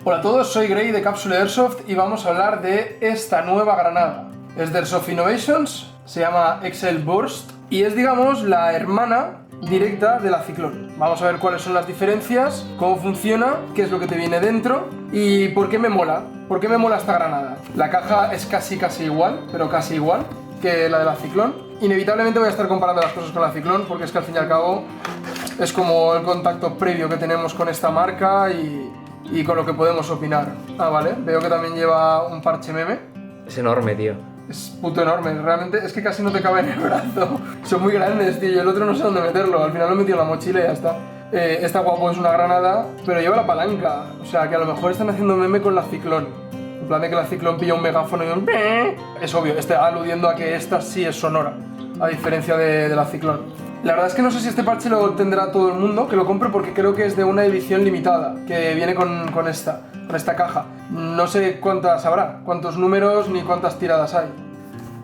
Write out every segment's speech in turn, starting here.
Hola a todos, soy Grey de Cápsula Airsoft y vamos a hablar de esta nueva granada. Es de Airsoft Innovations, se llama Excel Burst y es, digamos, la hermana directa de la Cyclone. Vamos a ver cuáles son las diferencias, cómo funciona, qué es lo que te viene dentro y por qué me mola. ¿Por qué me mola esta granada? La caja es casi igual, pero casi igual que la de la Cyclone. Inevitablemente voy a estar comparando las cosas con la Cyclone porque es que al fin y al cabo es como el contacto previo que tenemos con esta marca y con lo que podemos opinar. Ah, vale, veo que también lleva un parche meme. Es enorme, tío. Es puto enorme, realmente es que casi no te cabe en el brazo. Son muy grandes, tío, y el otro no sé dónde meterlo. Al final lo he metido en la mochila y ya está. Está guapo, es una granada, pero lleva la palanca. O sea, que a lo mejor están haciendo meme con la Cyclone. En plan de que la Cyclone pilla un megáfono y un... Es obvio, aludiendo a que esta sí es sonora, a diferencia de la Cyclone. La verdad es que no sé si este parche lo tendrá todo el mundo, que lo compre porque creo que es de una edición limitada, que viene con esta caja. No sé cuántas habrá, cuántos números ni cuántas tiradas hay.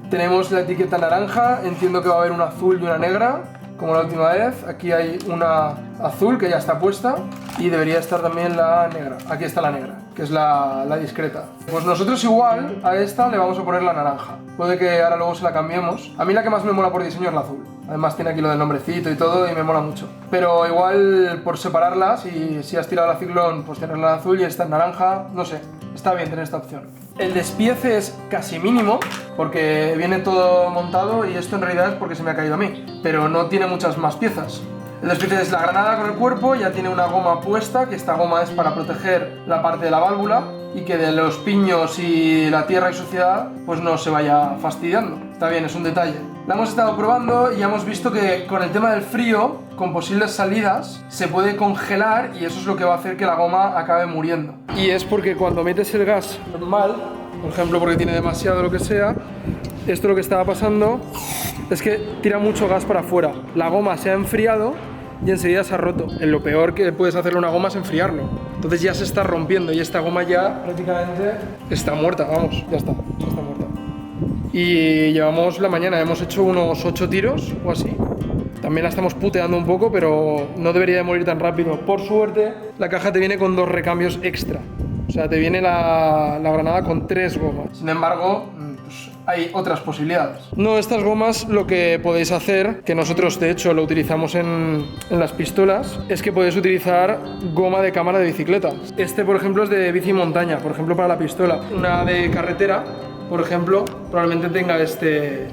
Tenemos la etiqueta naranja, entiendo que va a haber una azul y una negra, como la última vez. Aquí hay una azul que ya está puesta y debería estar también la negra. Aquí está la negra, que es la discreta. Pues nosotros igual a esta le vamos a poner la naranja. Puede que ahora luego se la cambiemos. A mí la que más me mola por diseño es la azul. Además tiene aquí lo del nombrecito y todo y me mola mucho. Pero igual por separarlas y si has tirado la Cyclone, pues tener la azul y esta en naranja, no sé. Está bien tener esta opción. El despiece es casi mínimo porque viene todo montado y esto en realidad es porque se me ha caído a mí. Pero no tiene muchas más piezas. El despiece es la granada con el cuerpo, ya tiene una goma puesta, que esta goma es para proteger la parte de la válvula y que de los piños y la tierra y suciedad pues no se vaya fastidiando. Está bien, es un detalle. La hemos estado probando y ya hemos visto que con el tema del frío, con posibles salidas, se puede congelar y eso es lo que va a hacer que la goma acabe muriendo. Y es porque cuando metes el gas normal, por ejemplo porque tiene demasiado lo que sea, esto lo que estaba pasando es que tira mucho gas para afuera. La goma se ha enfriado y enseguida se ha roto. Lo peor que puedes hacerle a una goma es enfriarlo. Entonces ya se está rompiendo y esta goma ya prácticamente está muerta, vamos, ya está muerta. Y llevamos la mañana, hemos hecho unos 8 tiros o así. También la estamos puteando un poco, pero no debería de morir tan rápido. Por suerte, la caja te viene con 2 recambios extra. O sea, te viene la granada con 3 gomas. Sin embargo, pues hay otras posibilidades. No, estas gomas lo que podéis hacer, que nosotros de hecho lo utilizamos en las pistolas, es que podéis utilizar goma de cámara de bicicleta. Este, por ejemplo, es de bici montaña, por ejemplo, para la pistola. Una de carretera, por ejemplo, probablemente tenga este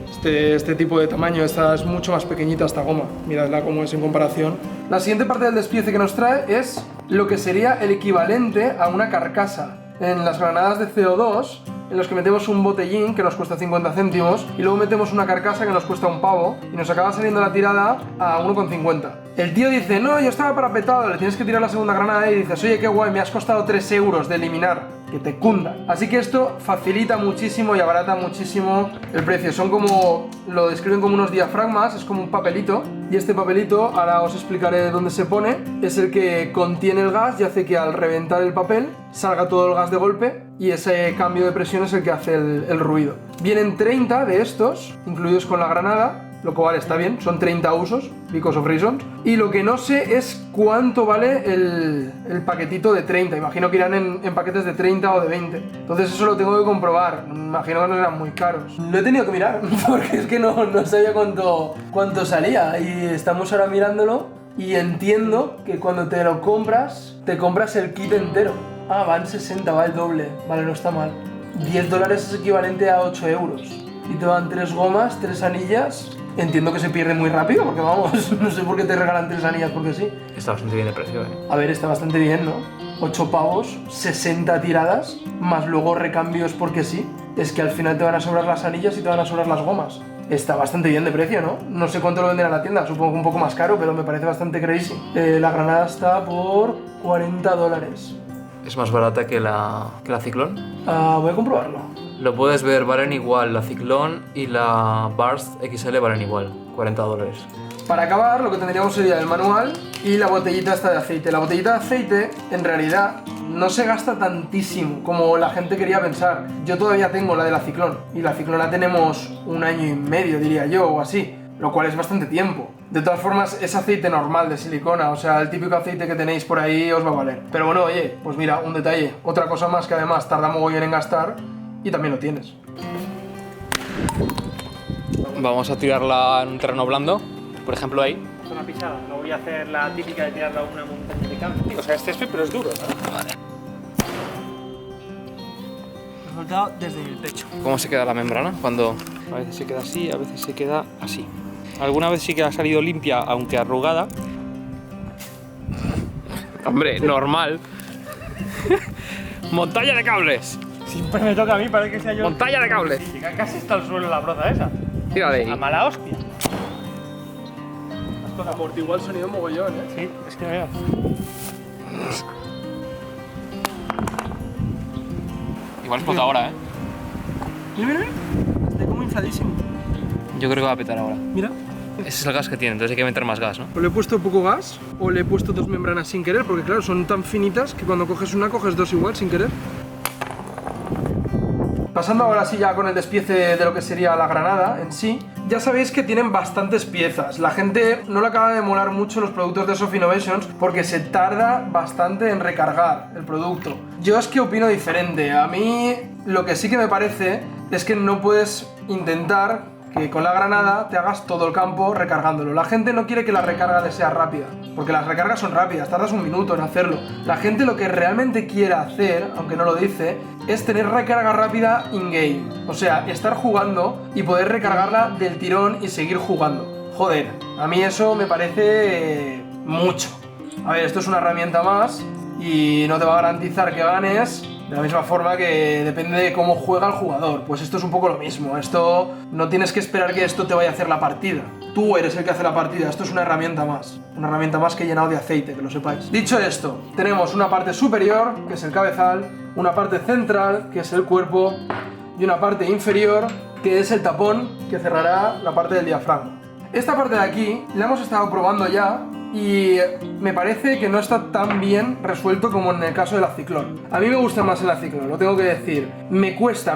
tipo de tamaño. Esta es mucho más pequeñita, esta goma. Miradla cómo es en comparación. La siguiente parte del despiece que nos trae es lo que sería el equivalente a una carcasa. En las granadas de CO2, en los que metemos un botellín que nos cuesta 50 céntimos y luego metemos una carcasa que nos cuesta un pavo y nos acaba saliendo la tirada a 1,50. El tío dice, no, yo estaba parapetado, le tienes que tirar la segunda granada y dices, oye, qué guay, me has costado 3 euros de eliminar. Que te cunda. Así que esto facilita muchísimo y abarata muchísimo el precio. Son como, lo describen como unos diafragmas, es como un papelito. Y este papelito, ahora os explicaré dónde se pone, es el que contiene el gas y hace que al reventar el papel salga todo el gas de golpe y ese cambio de presión es el que hace el ruido. Vienen 30 de estos, incluidos con la granada, lo cual está bien, son 30 usos, because of reasons. Y lo que no sé es cuánto vale el paquetito de 30. Imagino que irán en paquetes de 30 o de 20. Entonces eso lo tengo que comprobar. Imagino que no serán muy caros. Lo he tenido que mirar porque es que no sabía cuánto salía. Y estamos ahora mirándolo y entiendo que cuando te lo compras, te compras el kit entero. Ah, van 60, va el doble. Vale, no está mal. $10 es equivalente a 8 euros. Y te van 3 gomas, 3 anillas. Entiendo que se pierde muy rápido porque vamos, no sé por qué te regalan 3 anillas porque sí. Está bastante bien de precio, A ver, está bastante bien, ¿no? 8 pavos, 60 tiradas, más luego recambios porque sí. Es que al final te van a sobrar las anillas y te van a sobrar las gomas. Está bastante bien de precio, ¿no? No sé cuánto lo venden en la tienda, supongo que un poco más caro, pero me parece bastante crazy. La granada está por $40. ¿Es más barata que la Cyclone? Voy a comprobarlo. Lo puedes ver, valen igual. La Cyclone y la Burst XL valen igual, $40. Para acabar, lo que tendríamos sería el manual y la botellita esta de aceite. La botellita de aceite, en realidad, no se gasta tantísimo como la gente quería pensar. Yo todavía tengo la de la Cyclone y la Cyclone la tenemos 1 año y medio, diría yo, o así, lo cual es bastante tiempo. De todas formas, es aceite normal de silicona, o sea, el típico aceite que tenéis por ahí os va a valer. Pero bueno, oye, pues mira, un detalle, otra cosa más que además tarda mogollón en gastar y también lo tienes. Vamos a tirarla en un terreno blando, por ejemplo ahí. Es una pisada, no voy a hacer la típica de tirarla a una montaña de cambio. O sea, es césped, pero es duro, ¿no? Vale. Resultado desde el pecho. ¿Cómo se queda la membrana? Cuando a veces se queda así, a veces se queda así. Alguna vez sí que ha salido limpia, aunque arrugada. Hombre, normal. Montaña de cables. Siempre me toca a mí, parece que sea yo. Montaña de cables. Sí, llega casi hasta el suelo la broza esa. Tírale A ahí. mala hostia. Amortigua el sonido mogollón, ¿eh? Sí, es que veo. Igual explota ahora, ¿eh? Mira, mira, está como infladísimo. Yo creo que va a petar ahora. Mira. Ese es el gas que tiene, entonces hay que meter más gas, ¿no? O le he puesto poco gas o le he puesto dos membranas sin querer, porque claro, son tan finitas que cuando coges una coges dos igual sin querer. Pasando ahora sí ya con el despiece de lo que sería la granada en sí, ya sabéis que tienen bastantes piezas. La gente no le acaba de molar mucho los productos de Soft Innovations porque se tarda bastante en recargar el producto. Yo es que opino diferente. A mí lo que sí que me parece es que no puedes intentar que con la granada te hagas todo el campo recargándolo. La gente no quiere que la recarga le sea rápida, porque las recargas son rápidas, tardas un minuto en hacerlo. La gente lo que realmente quiere hacer, aunque no lo dice, es tener recarga rápida in-game. O sea, estar jugando y poder recargarla del tirón y seguir jugando. Joder, a mí eso me parece mucho. A ver, esto es una herramienta más y no te va a garantizar que ganes. De la misma forma que depende de cómo juega el jugador, pues esto es un poco lo mismo. Esto no tienes que esperar que esto te vaya a hacer la partida. Tú eres el que hace la partida, esto es una herramienta más que he llenado de aceite, que lo sepáis. Dicho esto, tenemos una parte superior, que es el cabezal, una parte central, que es el cuerpo, y una parte inferior, que es el tapón, que cerrará la parte del diafragma. Esta parte de aquí la hemos estado probando ya, y me parece que no está tan bien resuelto como en el caso del Aciclón. A mí me gusta más el Aciclón, lo tengo que decir. Me cuesta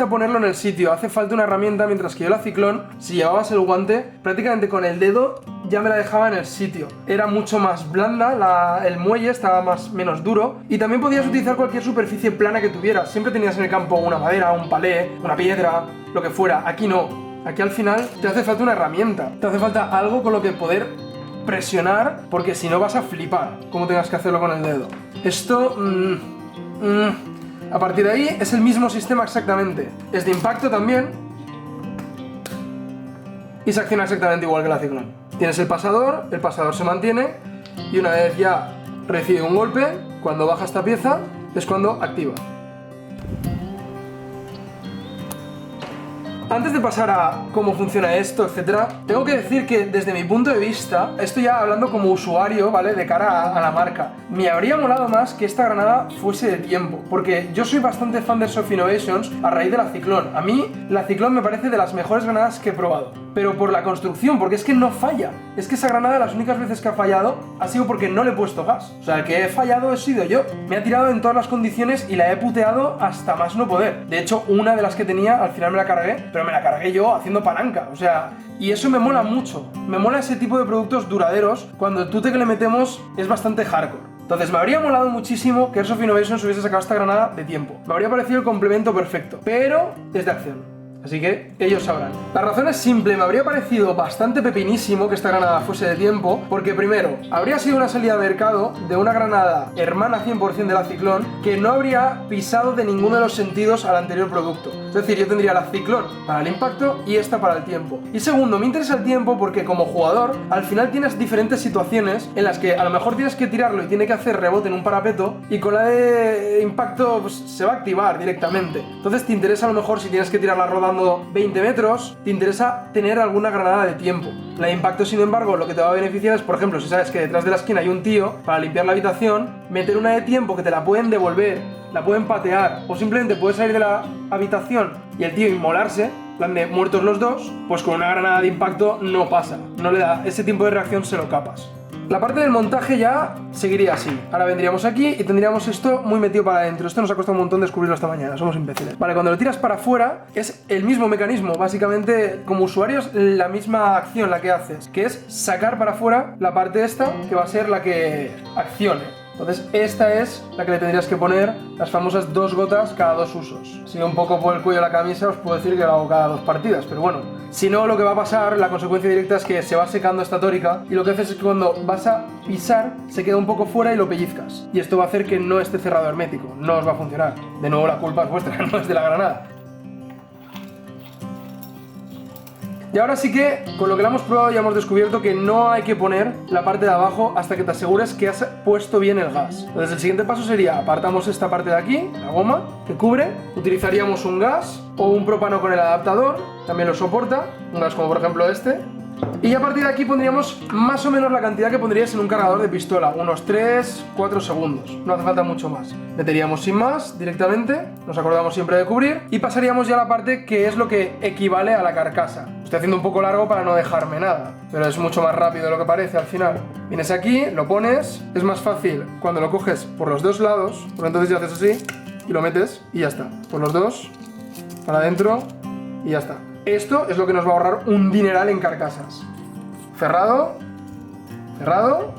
ponerlo en el sitio, hace falta una herramienta, mientras que yo el Aciclón, si llevabas el guante, prácticamente con el dedo ya me la dejaba en el sitio. Era mucho más blanda, el muelle estaba menos duro, y también podías utilizar cualquier superficie plana que tuvieras. Siempre tenías en el campo una madera, un palé, una piedra, lo que fuera. Aquí no. Aquí al final te hace falta una herramienta, te hace falta algo con lo que poder presionar, porque si no vas a flipar como tengas que hacerlo con el dedo. Esto a partir de ahí es el mismo sistema exactamente, es de impacto también y se acciona exactamente igual que el Aciclón. Tienes el pasador se mantiene y una vez ya recibe un golpe, cuando baja esta pieza es cuando activa. Antes de pasar a cómo funciona esto, etcétera, tengo que decir que desde mi punto de vista, esto ya hablando como usuario, ¿vale? De cara a la marca, me habría molado más que esta granada fuese de tiempo, porque yo soy bastante fan de Soft Innovations a raíz de la Ciclón. A mí, la Ciclón me parece de las mejores granadas que he probado, pero por la construcción, porque es que no falla. Es que esa granada las únicas veces que ha fallado ha sido porque no le he puesto gas. O sea, el que he fallado he sido yo. Me ha tirado en todas las condiciones y la he puteado hasta más no poder. De hecho, una de las que tenía, al final me la cargué, pero me la cargué yo haciendo palanca. O sea, y eso me mola mucho. Me mola ese tipo de productos duraderos cuando el tute que le metemos es bastante hardcore. Entonces me habría molado muchísimo que Airsoft Innovations hubiese sacado esta granada de tiempo. Me habría parecido el complemento perfecto, pero es de acción. Así que ellos sabrán. La razón es simple, me habría parecido bastante pepinísimo que esta granada fuese de tiempo, porque primero, habría sido una salida de mercado de una granada hermana 100% de la Ciclón que no habría pisado de ninguno de los sentidos al anterior producto. Es decir, yo tendría la Ciclón para el impacto y esta para el tiempo. Y segundo, me interesa el tiempo porque como jugador, al final tienes diferentes situaciones en las que a lo mejor tienes que tirarlo y tiene que hacer rebote en un parapeto y con la de impacto pues, se va a activar directamente. Entonces te interesa a lo mejor si tienes que tirarla rodando 20 metros, te interesa tener alguna granada de tiempo. La de impacto, sin embargo, lo que te va a beneficiar es, por ejemplo, si sabes que detrás de la esquina hay un tío para limpiar la habitación, meter una de tiempo que te la pueden devolver, la pueden patear, o simplemente puedes salir de la habitación y el tío inmolarse, en plan de muertos los dos, pues con una granada de impacto no pasa, no le da, ese tiempo de reacción se lo capas. La parte del montaje ya seguiría así. Ahora vendríamos aquí y tendríamos esto muy metido para adentro. Esto nos ha costado un montón descubrirlo esta mañana, somos imbéciles. Vale, cuando lo tiras para afuera es el mismo mecanismo, básicamente como usuarios la misma acción la que haces, que es sacar para afuera la parte esta, que va a ser la que accione. Entonces esta es la que le tendrías que poner las famosas 2 gotas cada 2 usos. Si un poco por el cuello de la camisa os puedo decir que lo hago cada 2 partidas, pero bueno. Si no, lo que va a pasar, la consecuencia directa es que se va secando esta tórica y lo que haces es que cuando vas a pisar se queda un poco fuera y lo pellizcas. Y esto va a hacer que no esté cerrado hermético, no os va a funcionar. De nuevo la culpa es vuestra, no es de la granada. Y ahora sí que, con lo que la hemos probado, ya hemos descubierto que no hay que poner la parte de abajo hasta que te asegures que has puesto bien el gas. Entonces el siguiente paso sería, apartamos esta parte de aquí, la goma, que cubre, utilizaríamos un gas o un propano con el adaptador, también lo soporta, un gas como por ejemplo este. Y a partir de aquí pondríamos más o menos la cantidad que pondrías en un cargador de pistola, unos 3-4 segundos, no hace falta mucho más. Meteríamos sin más directamente, nos acordamos siempre de cubrir y pasaríamos ya a la parte que es lo que equivale a la carcasa. Estoy haciendo un poco largo para no dejarme nada, pero es mucho más rápido de lo que parece al final. Vienes aquí, lo pones, es más fácil cuando lo coges por los 2 lados, porque entonces ya haces así y lo metes y ya está. Por los 2, para adentro y ya está. Esto es lo que nos va a ahorrar un dineral en carcasas. Cerrado, cerrado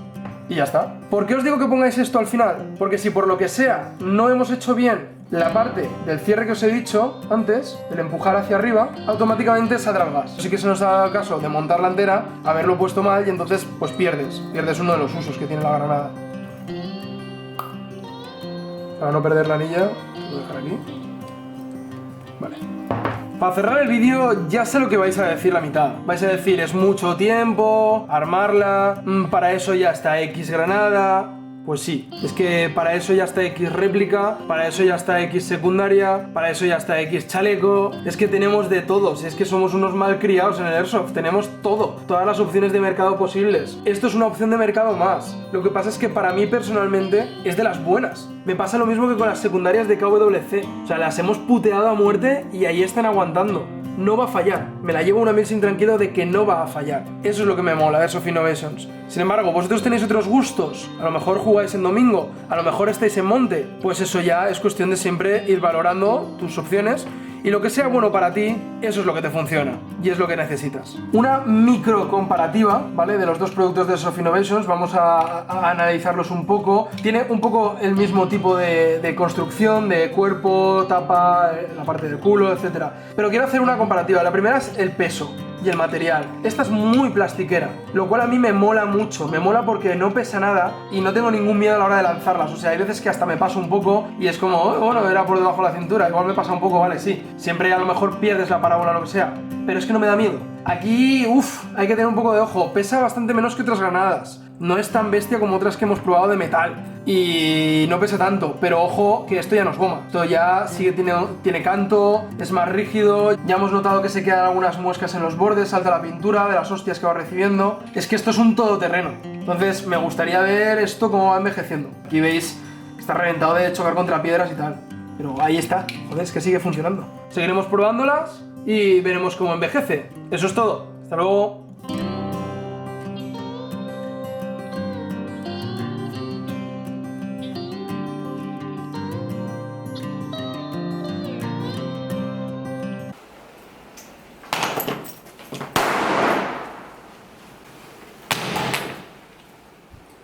y ya está. ¿Por qué os digo que pongáis esto al final? Porque si por lo que sea no hemos hecho bien la parte del cierre que os he dicho antes, el empujar hacia arriba, automáticamente saldrá el gas. Así que se nos ha dado el caso de montarla entera, haberlo puesto mal y entonces pues pierdes uno de los usos que tiene la granada. Para no perder la anilla, lo voy a dejar aquí. Vale. Para cerrar el vídeo ya sé lo que vais a decir la mitad. Vais a decir, es mucho tiempo, armarla, para eso ya está X granada. Pues sí, es que para eso ya está X réplica, para eso ya está X secundaria, para eso ya está X chaleco. Es que tenemos de todo, es que somos unos malcriados en el Airsoft, tenemos todo, todas las opciones de mercado posibles. Esto es una opción de mercado más. Lo que pasa es que para mí personalmente es de las buenas. Me pasa lo mismo que con las secundarias de KWC. O sea, las hemos puteado a muerte y ahí están aguantando. No va a fallar. Me la llevo una mil sin tranquilo de que no va a fallar. Eso es lo que me mola de Airsoft Innovations. Sin embargo, vosotros tenéis otros gustos. A lo mejor jugáis en domingo, a lo mejor estáis en monte. Pues eso ya es cuestión de siempre ir valorando tus opciones. Y lo que sea bueno para ti, eso es lo que te funciona y es lo que necesitas. Una micro comparativa, ¿vale? De los dos productos de Airsoft Innovations, vamos a analizarlos un poco. Tiene un poco el mismo tipo de construcción, de cuerpo, tapa, la parte del culo, etc. Pero quiero hacer una comparativa. La primera es el peso y el material. Esta es muy plastiquera, lo cual a mí me mola mucho. Me mola porque no pesa nada y no tengo ningún miedo a la hora de lanzarlas. O sea, hay veces que hasta me paso un poco y es como, oh, bueno, era por debajo de la cintura, igual me pasa un poco, vale, sí. Siempre a lo mejor pierdes la parábola o lo que sea, pero es que no me da miedo. Aquí, hay que tener un poco de ojo. Pesa bastante menos que otras granadas. No es tan bestia como otras que hemos probado de metal. Y no pesa tanto, pero ojo que esto ya no es goma. Esto ya sí que tiene canto, es más rígido. Ya hemos notado que se quedan algunas muescas en los bordes, salta la pintura de las hostias que va recibiendo. Es que esto es un todoterreno. Entonces me gustaría ver esto cómo va envejeciendo. Aquí veis que está reventado de chocar contra piedras y tal. Pero ahí está, joder, es que sigue funcionando. Seguiremos probándolas y veremos cómo envejece. Eso es todo. Hasta luego.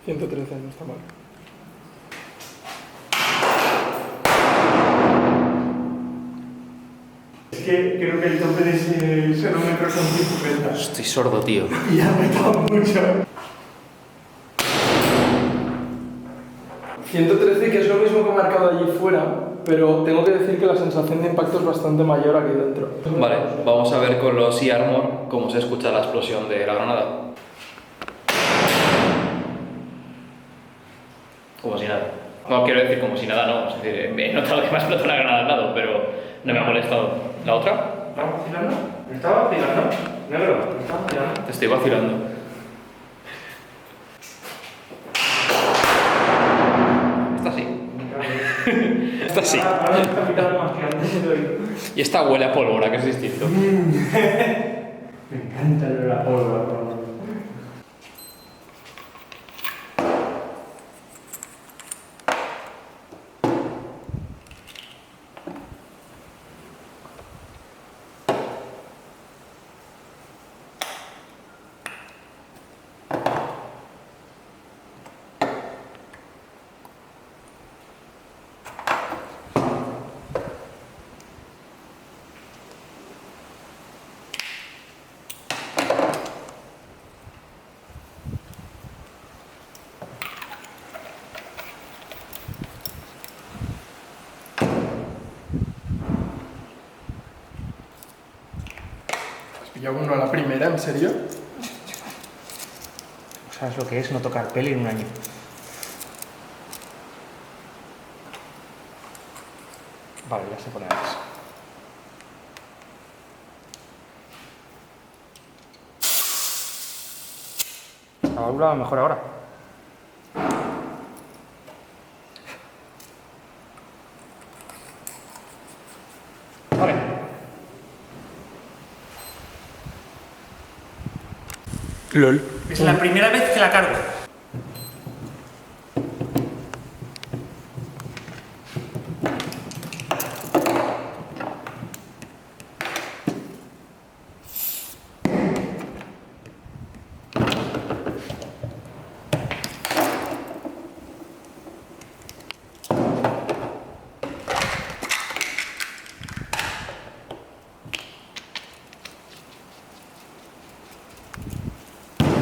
$113, no está mal. Es que creo que el tope de ese número son 150. Estoy sordo, tío. Y ha apretado mucho. 113, que es lo mismo que he marcado allí fuera, pero tengo que decir que la sensación de impacto es bastante mayor aquí dentro. Vale, vamos a ver con los E-Armor cómo se escucha la explosión de la granada. Como si nada. No quiero decir como si nada, no. Es decir, he notado que me ha explotado una granada al lado, pero no me ha molestado. ¿La otra? ¿Estaba vacilando? ¿Me estaba vacilando? Negro, ¿me estaba vacilando? Te estoy vacilando. Esta sí. Esta sí. Ahora está picando más que antes. Y esta huele a pólvora, que es distinto. Me encanta la pólvora. Yo uno a la primera, ¿en serio? ¿Sabes lo que es no tocar peli en un año? Vale, ya se pone antes. La válvula mejor ahora. Vale. LOL. Es la primera vez que la cargo.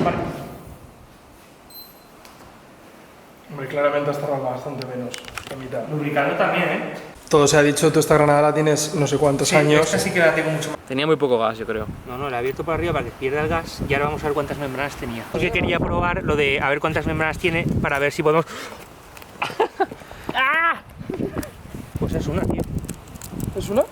Vale. Hombre, claramente has tardado bastante menos que mitad. Lubricando también, ¿eh? Todo se ha dicho, tú esta granada la tienes no sé cuántos años. Esta sí que la tengo mucho más. Tenía muy poco gas, yo creo. No, la he abierto por arriba para que pierda el gas y ahora vamos a ver cuántas membranas tenía. Porque quería probar lo de a ver cuántas membranas tiene para ver si podemos... ¡Ah! Pues es una, tío. ¿Es una?